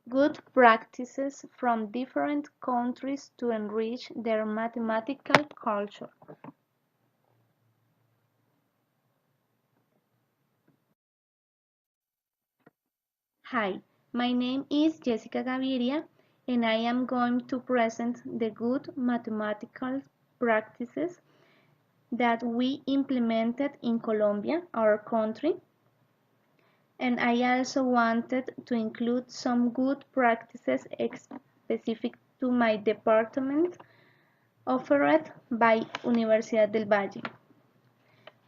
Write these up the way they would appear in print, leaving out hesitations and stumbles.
good practices from different countries to enrich their mathematical culture. Hi, my name is Jessica Gaviria, and I am going to present the good mathematical practices that we implemented in Colombia, our country. And I also wanted to include some good practices specific to my department offered by Universidad del Valle.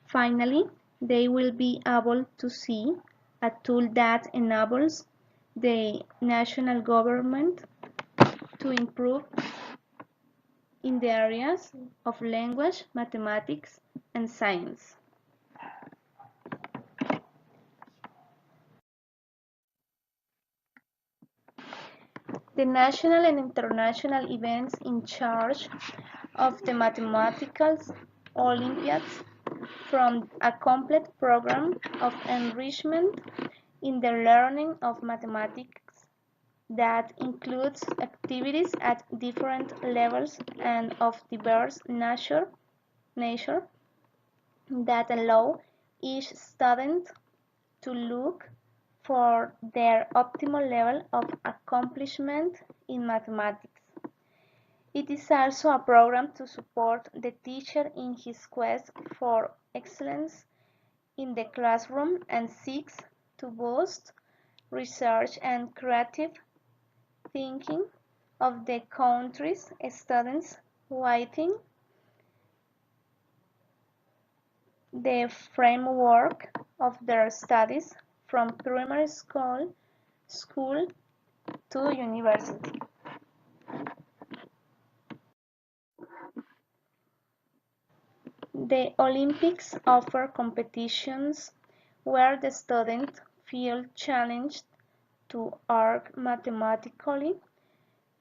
Finally, they will be able to see a tool that enables the national government to improve in the areas of language, mathematics, and science. The national and international events in charge of the mathematical Olympiads from a complete program of enrichment in the learning of mathematics that includes activities at different levels and of diverse nature that allow each student to look for their optimal level of accomplishment in mathematics. It is also a program to support the teacher in his quest for excellence in the classroom and seeks to boost research and creative thinking of the country's students within the framework of their studies from primary school to university. The Olympics offer competitions where the student feels challenged to arc mathematically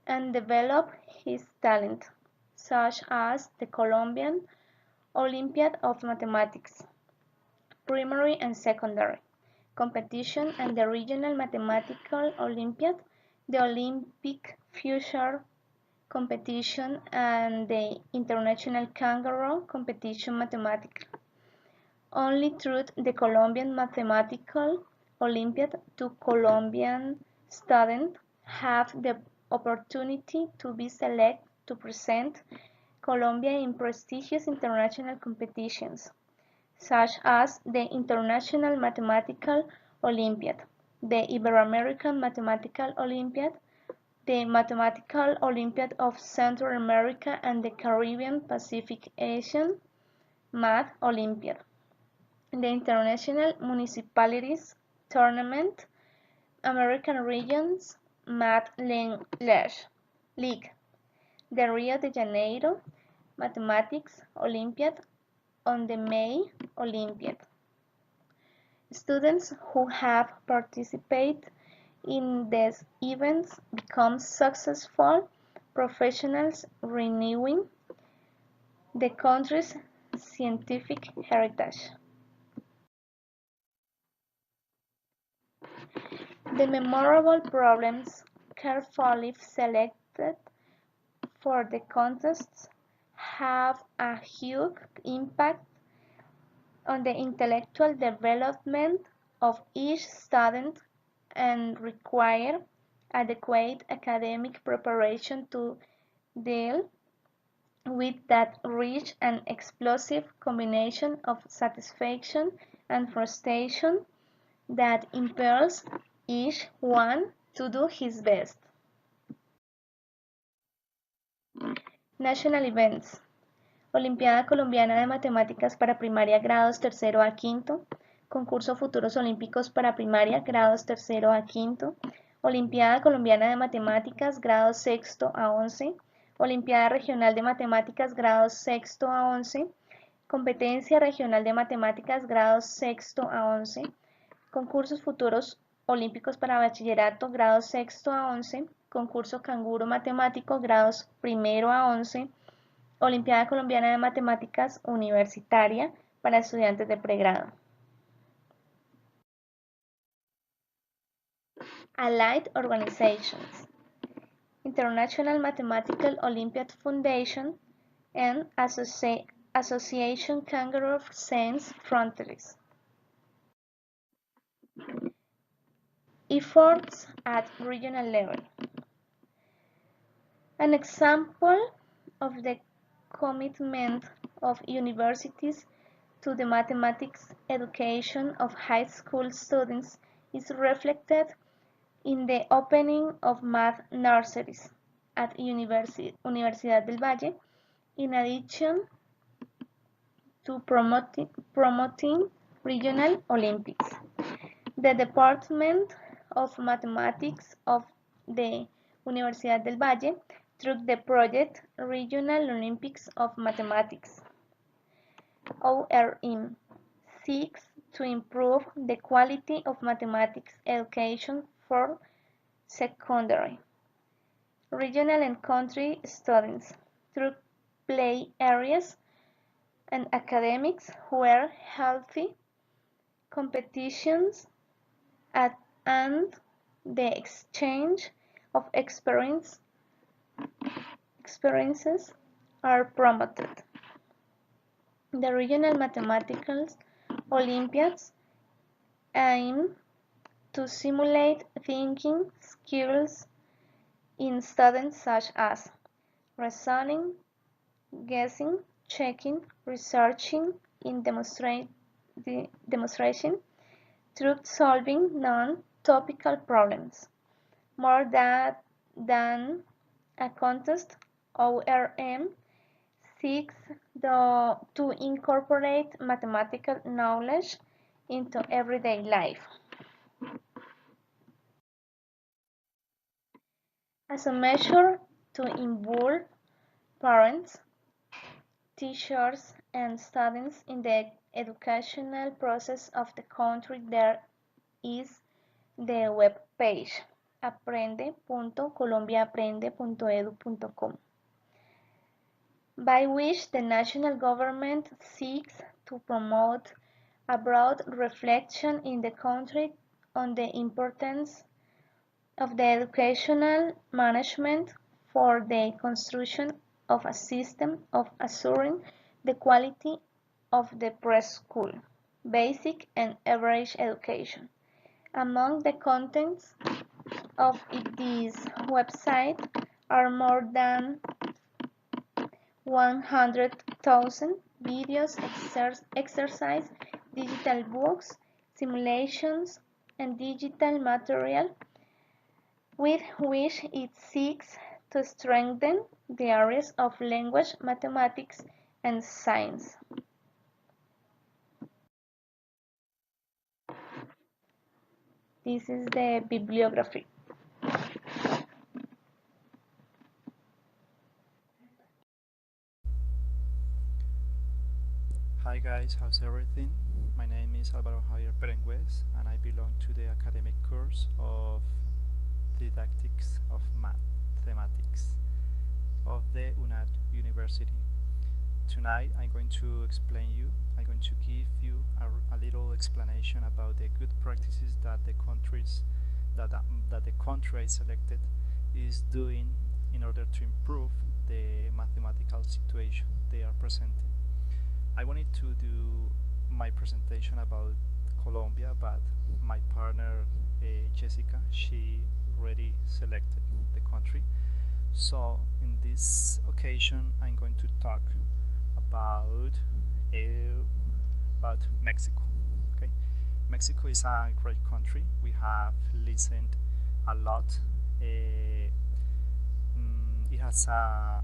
and develop his talent, such as the Colombian Olympiad of Mathematics, primary and secondary competition, and the Regional Mathematical Olympiad, the Olympic Future competition, and the International Kangaroo competition mathematics. Only through the Colombian Mathematical Olympiad do Colombian students have the opportunity to be selected to present Colombia in prestigious international competitions, such as the International Mathematical Olympiad, the Ibero-American Mathematical Olympiad, the Mathematical Olympiad of Central America and the Caribbean Pacific Asian Math Olympiad, the International Municipalities Tournament, American Regions Math League, the Rio de Janeiro Mathematics Olympiad, on the May Olympiad. Students who have participated in these events become successful professionals, renewing the country's scientific heritage. The memorable problems carefully selected for the contests have a huge impact on the intellectual development of each student and require adequate academic preparation to deal with that rich and explosive combination of satisfaction and frustration that impels each one to do his best. National Events. Olimpiada Colombiana de Matemáticas para Primaria grados tercero a quinto. Concurso Futuros Olímpicos para Primaria grados tercero a quinto. Olimpiada Colombiana de Matemáticas grados sexto a 11. Olimpiada Regional de Matemáticas grados sexto a 11. Competencia Regional de Matemáticas grados sexto a 11. Concursos Futuros Olímpicos para Bachillerato grados sexto a 11. Concurso Canguro Matemático grados primero a 11. Olimpiada Colombiana de Matemáticas Universitaria para estudiantes de pregrado. Allied organizations, International Mathematical Olympiad Foundation, and Association Kangaroo Sans Frontières. Efforts at regional level. An example of the commitment of universities to the mathematics education of high school students is reflected in the opening of math nurseries at Universidad del Valle, in addition to promoting regional Olympics. The Department of Mathematics of the Universidad del Valle, through the project Regional Olympics of Mathematics (ORM), seeks to improve the quality of mathematics education for secondary, regional and country students through play areas and academics where healthy competitions and the exchange of experiences are promoted. The regional mathematical Olympiads aim to simulate thinking skills in students such as reasoning, guessing, checking, researching, in demonstration, truth-solving non-topical problems. More than a contest, ORM seeks to incorporate mathematical knowledge into everyday life. As a measure to involve parents, teachers, and students in the educational process of the country, there is the web page aprende.colombiaaprende.edu.com, by which the national government seeks to promote a broad reflection in the country on the importance of the educational management for the construction of a system of assuring the quality of the preschool, basic and average education. Among the contents of this website are more than 100,000 videos, exercise, digital books, simulations, and digital material with which it seeks to strengthen the areas of language, mathematics, and science. This is the bibliography. Hi guys, how's everything? My name is Álvaro Javier Perengues and I belong to the academic course of Didactics of Mathematics of the UNAD University. Tonight I'm going to give you a little explanation about the good practices that the country I selected is doing in order to improve the mathematical situation they are presenting. I wanted to do my presentation about Colombia, but my partner Jessica, she already selected the country. So in this occasion, I'm going to talk about Mexico. Okay, Mexico is a great country. We have listened a lot. It has a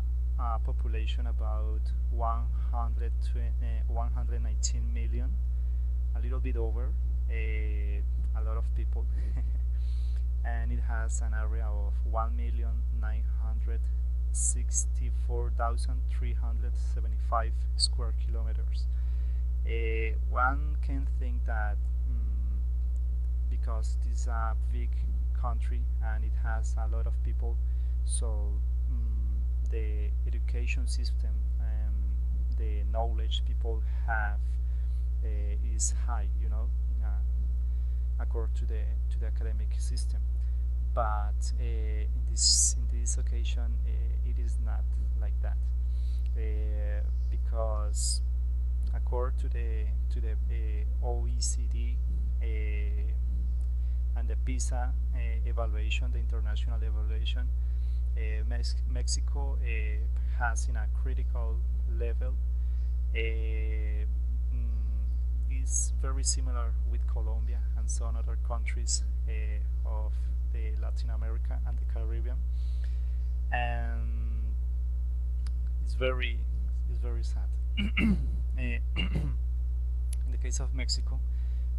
population about 119 million, a little bit over, a lot of people, and it has an area of 1,964,375 square kilometers. One can think that because this is a big country and it has a lot of people, so the education system and the knowledge people have is high, according to the academic system. but in this occasion it is not like that, because according to the OECD and the PISA evaluation, the international evaluation, Mexico has in a critical level is very similar with Colombia and some other countries of the Latin America and the Caribbean, and it's very sad. In the case of Mexico,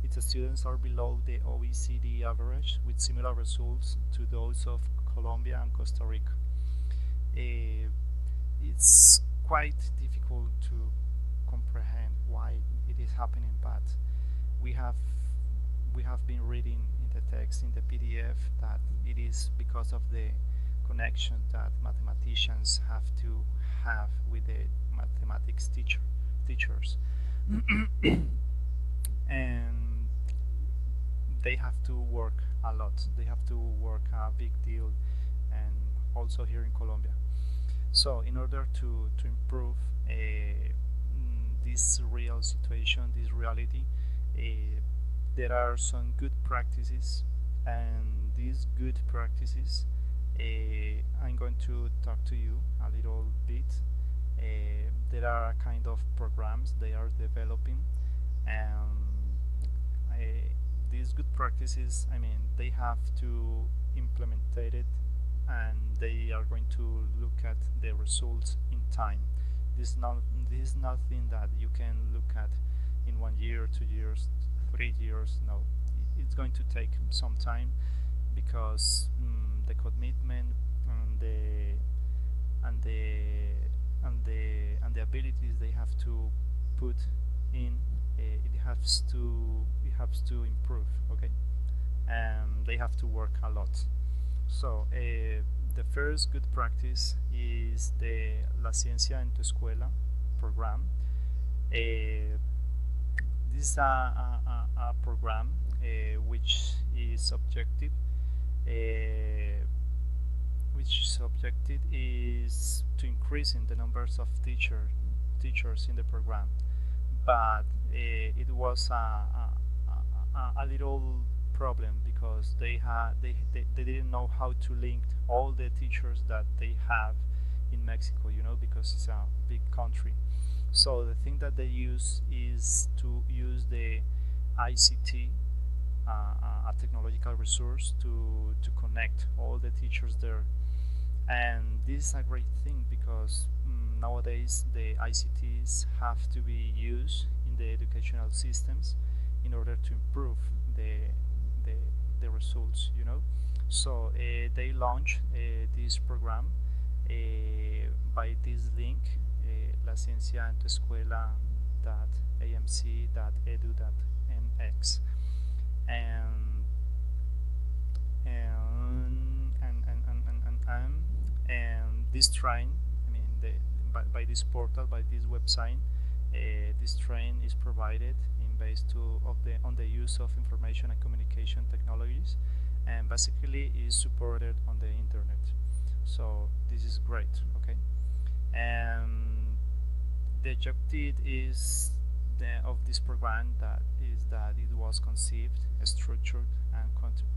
its students are below the OECD average with similar results to those of Colombia and Costa Rica. It's quite difficult to comprehend why it is happening, but we have we have been reading in the text in the PDF that it is because of the connection that mathematicians have to have with the mathematics teachers and they have to work a lot. They have to work a big deal, and also here in Colombia. So, in order to improve this real situation, this reality, there are some good practices, and these good practices I'm going to talk to you a little bit. There are a kind of programs they are developing, and these good practices, I mean, they have to implement it, and they are going to look at the results in time. This is nothing that you can look at in 1 year, 2 years, 3 years. No, it's going to take some time, because the commitment and the abilities they have to put in, it has to improve. Okay, and they have to work a lot. So the first good practice is the La Ciencia en tu Escuela program. This is a program uh, which objective is to increase in the numbers of teachers in the program, but it was a little problem, because they didn't know how to link all the teachers that they have in Mexico, because it's a big country. So the thing that they use is to use the ICT, a technological resource, to connect all the teachers there. And this is a great thing, because nowadays the ICTs have to be used in the educational systems in order to improve the, the results. So they launch this program by this link, la ciencia en tu escuela.amc.edu.mx, and this train, I mean, by this portal, by this website, this train is provided in base on the use of information and communication technologies, and basically is supported on the internet. So this is great. Okay, and the objective of this program that it was conceived, structured,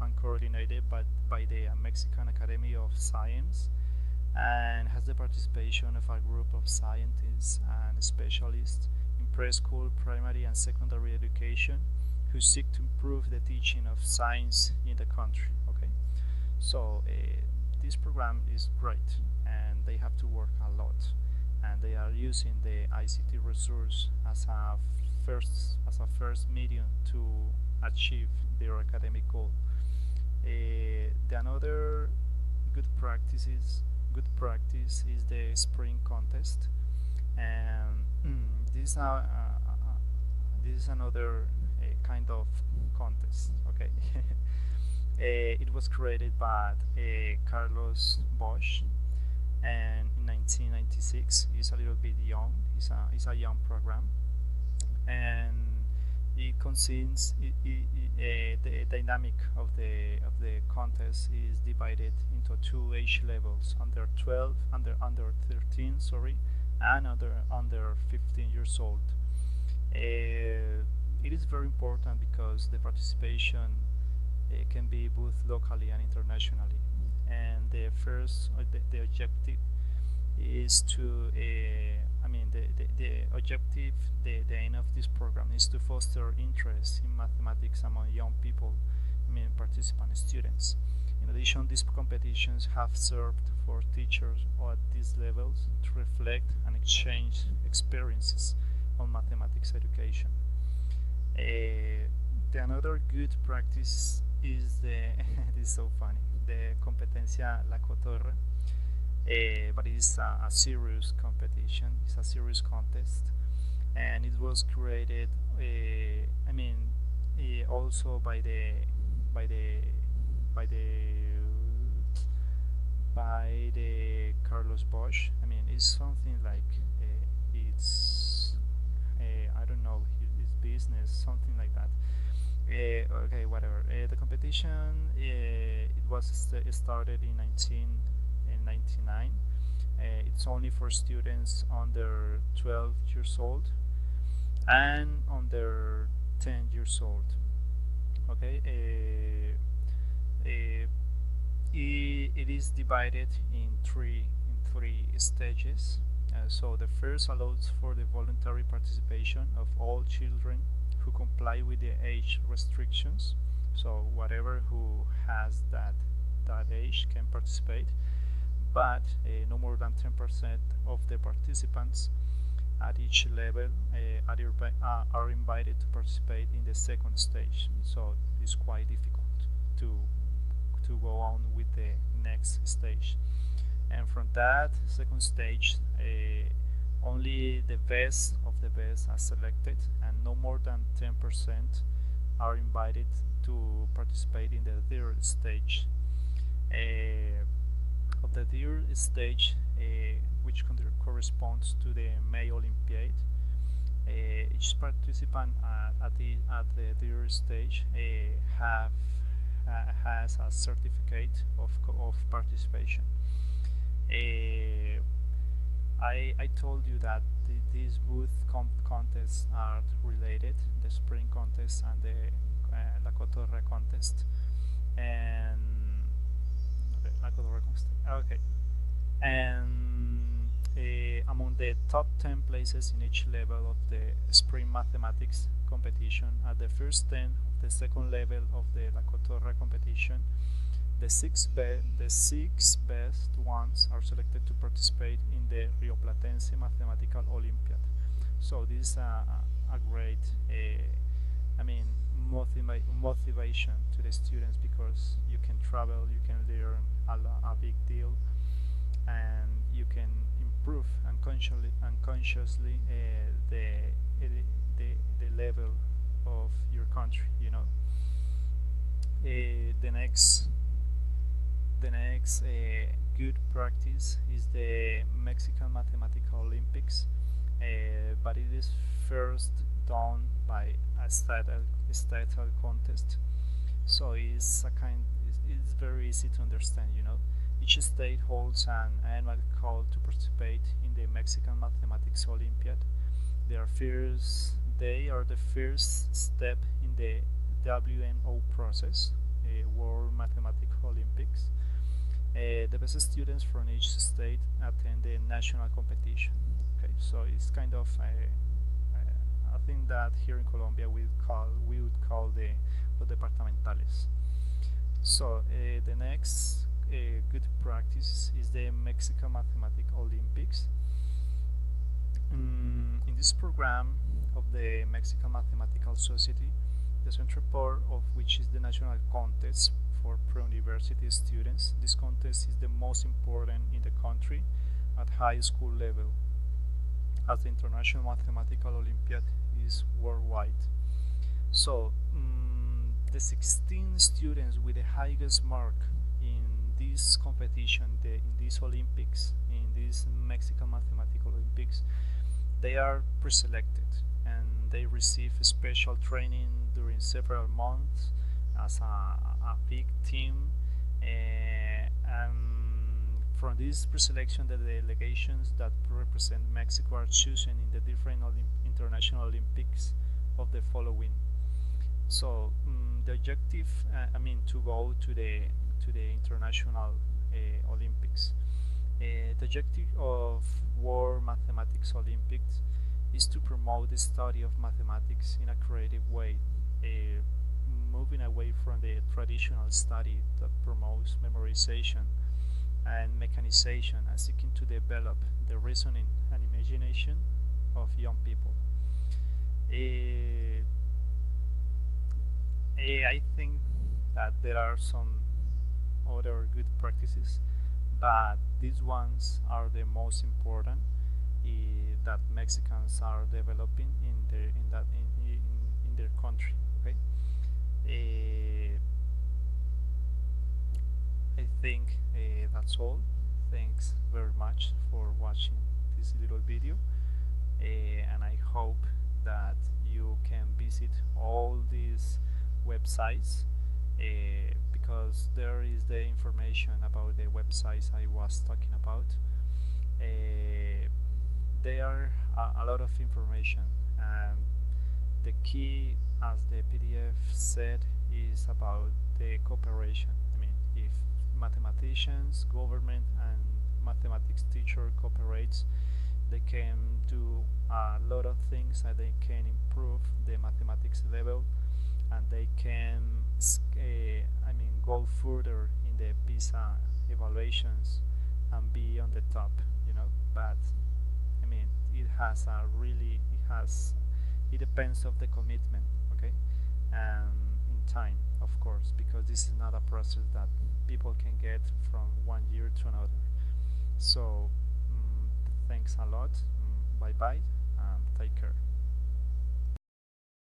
and coordinated by the Mexican Academy of Science, and has the participation of a group of scientists and specialists in preschool, primary, and secondary education who seek to improve the teaching of science in the country. Okay, so this program is great, and they have to work a lot, and they are using the ICT resource as a first medium to achieve their academic goal. The another good practice is the spring contest, and this is another kind of contest. Okay, it was created by Carlos Bosch, and in 1996. It's a little bit young. It's a young program, and it consists dynamic of the contest is divided into two age levels: under 12, under 13, sorry, and under 15 years old. It is very important because the participation can be both locally and internationally. And the objective is to, the objective, the aim of this program is to foster interest in mathematics among young people, participant students. In addition, these competitions have served for teachers at these levels to reflect and exchange experiences on mathematics education. The another good practice is the this is so funny, the competencia La Cotorra, but it's a serious competition. It's a serious contest, and it was created. Also by the by the by the Carlos Bosch. It's something like it's I don't know his business, something like that. Okay, whatever. The competition it was started in 1999. It's only for students under 12 years old and under 10 years old. Okay, it is divided in three stages. So the first allows for the voluntary participation of all children who comply with the age restrictions. So whatever who has that age can participate, but no more than 10% of the participants at each level are invited to participate in the second stage. So it's quite difficult to go on with the next stage. And from that second stage, only the best of the best are selected, and no more than 10% are invited to participate in the third stage. Of the third stage, which corresponds to the May Olympiad, each participant at the third stage has a certificate of participation. I told you that these both contests are related, the spring contest and the La Cotorra contest. And okay, La Cotorra contest. Okay. And among the top 10 places in each level of the spring mathematics competition, at the first 10 of the second level of the La Cotorra competition, the six best ones are selected to participate in the Rioplatense Mathematical Olympiad. So this is a great motivation to the students, because you can travel, you can learn a big deal, and you can improve unconsciously the level of your country. The next good practice is the Mexican Mathematical Olympics, but it is first done by a statal contest. So it's very easy to understand. Each state holds an annual call to participate in the Mexican Mathematics Olympiad. They are the first step in the WMO process, World Mathematical Olympics. The best students from each state attend the national competition. Okay, so it's kind of I think that here in Colombia we would call the los departamentales. So the next good practice is the Mexican Mathematical Olympics. In this program of the Mexican Mathematical Society, the central part of which is the national contest for pre-university students. This contest is the most important in the country at high school level, as the International Mathematical Olympiad is worldwide. So the 16 students with the highest mark in this competition, in these Olympics, in these Mexican Mathematical Olympics, they are pre-selected, and they receive special training during several months, as a big team, and from this preselection, the delegations that represent Mexico are chosen in the different international Olympics of the following. So the objective, to go to the international Olympics. The objective of World Mathematics Olympics is to promote the study of mathematics in a creative way, uh, moving away from the traditional study that promotes memorization and mechanization, and seeking to develop the reasoning and imagination of young people. Uh, I think that there are some other good practices, but these ones are the most important that Mexicans are developing in their country. Okay, uh, I think that's all. Thanks very much for watching this little video, and I hope that you can visit all these websites, because there is the information about the websites I was talking about. Uh, there are a lot of information, and the key, as the PDF said, is about the cooperation. I mean, if mathematicians, government, and mathematics teacher cooperates, they can do a lot of things, and they can improve the mathematics level, and they can go further in the PISA evaluations and be on the top, but it has a really it depends of the commitment, okay, and in time, of course, because this is not a process that people can get from one year to another. So thanks a lot. Bye bye, and take care.